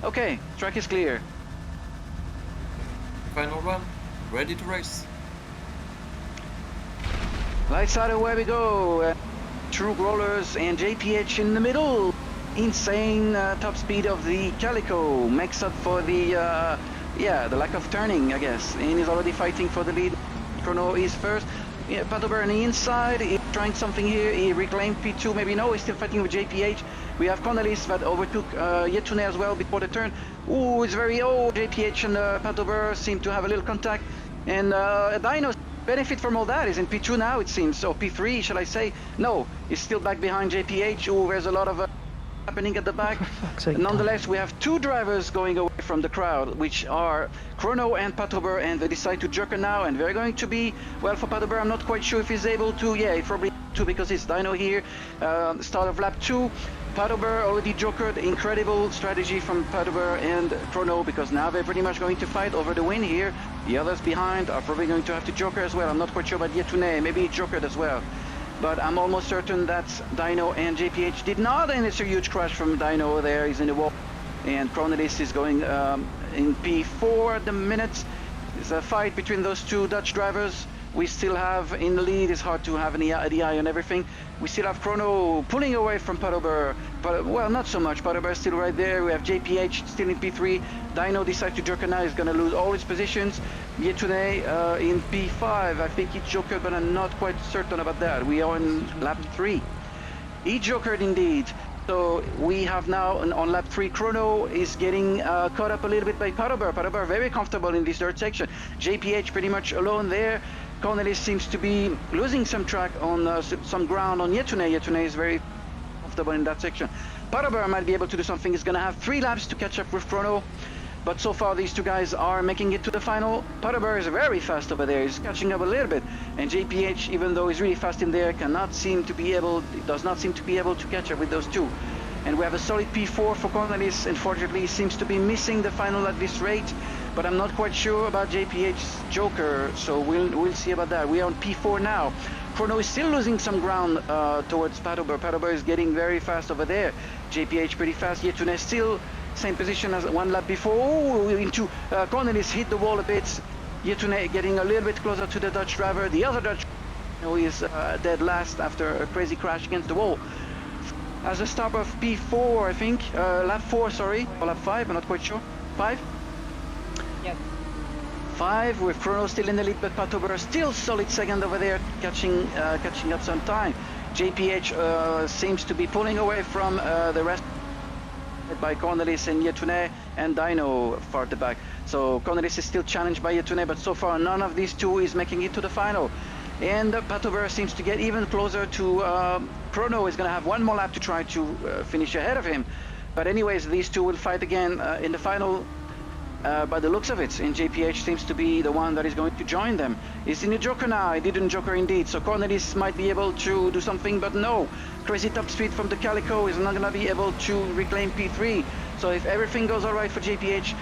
Okay, track is clear. Final run, ready to race. Lights out, away we go. True Rollers and JPH in the middle. Insane top speed of the Calico makes up for the the lack of turning, I guess. And he's already fighting for the lead. Chrono is first. Yeah, Padover on the inside, he's trying something here. He reclaimed P2, maybe no, he's still fighting with JPH. We have Cornelis that overtook Yetune as well before the turn. Ooh, it's very JPH and Padover seem to have a little contact. And Dino benefit from all that is in P2 now, it seems, or P3, shall I say. No, he's still back behind JPH. Ooh, there's a lot of happening at the back. Nonetheless, we have two drivers going away from the crowd, which are Chrono and Patober, and they decide to joker now, and they're going to be, well, for Patober, I'm not quite sure if he's able to, yeah, he probably to because it's Dino here, start of lap 2. Patober already jokered, incredible strategy from Patober and Chrono, because now they're pretty much going to fight over the win here. The others behind are probably going to have to joker as well. I'm not quite sure about Yetune, maybe he jokered as well. But I'm almost certain that Dino and JPH did not, and it's a huge crash from Dino there. He's in the wall, and Cornelis is going in P4 at the minute. There's a fight between those two Dutch drivers. We still have in the lead. It's hard to have the eye on everything. We still have Chrono pulling away from Padober, but well, not so much. Padober is still right there. We have JPH still in P3. Dino decides to joker now. He's going to lose all his positions. Yetune in P5. I think he jokered, but I'm not quite certain about that. We are on lap 3. He jokered indeed. So we have now on lap 3, Chrono is getting caught up a little bit by Padober. Padober very comfortable in this third section. JPH pretty much alone there. Cornelis seems to be losing some track on some ground on Yetune. Yetune is very comfortable in that section. Padober might be able to do something. He's going to have 3 laps to catch up with Chrono. But so far these two guys are making it to the final. Padober is very fast over there. He's catching up a little bit. And JPH, even though he's really fast in there, does not seem to be able to catch up with those two. And we have a solid P4 for Cornelis. Unfortunately, he seems to be missing the final at this rate. But I'm not quite sure about JPH's joker, so we'll see about that. We are on P4 now. Chrono is still losing some ground towards Padober. Padober is getting very fast over there. JPH pretty fast. Yetune still same position as one lap before. Oh, into Cornelis hit the wall a bit. Yetune getting a little bit closer to the Dutch driver. The other Dutch is dead last after a crazy crash against the wall. As a start of P4, I think, lap 4, sorry, or lap 5, I'm not quite sure. 5? Yes. 5 with Chrono still in the lead, but Patober still solid second over there, catching up some time. JPH seems to be pulling away from the rest by Cornelis and Yetune and Dino far at the back. So Cornelis is still challenged by Yetune, but so far none of these two is making it to the final. And Patober seems to get even closer to Chrono. Is going to have one more lap to try to finish ahead of him. But anyways, these two will fight again in the final by the looks of it. And JPH seems to be the one that is going to join them. He's in the joker now. He didn't joker indeed. So Cornelis might be able to do something, but no. Crazy top speed from the Calico is not going to be able to reclaim P3. So if everything goes all right for JPH,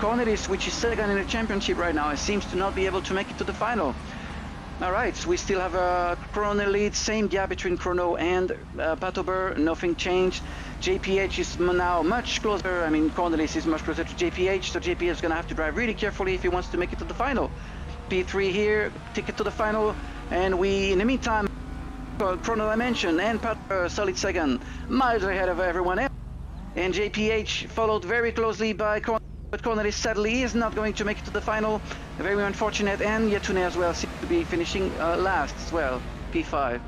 Cornelis, which is second in the championship right now, seems to not be able to make it to the final. All right, so we still have a Chrono lead, same gap between Chrono and Patober, nothing changed. JPH is now much closer. I mean, Cornelis is much closer to JPH, so JPH is going to have to drive really carefully if he wants to make it to the final. P3 here, ticket to the final, and we, in the meantime, Chrono I mentioned, and Patober solid second, miles ahead of everyone else. And JPH followed very closely by Cornelis. But Cornelis sadly is not going to make it to the final. Very unfortunate, and Yetune as well seems to be finishing last as well, P5.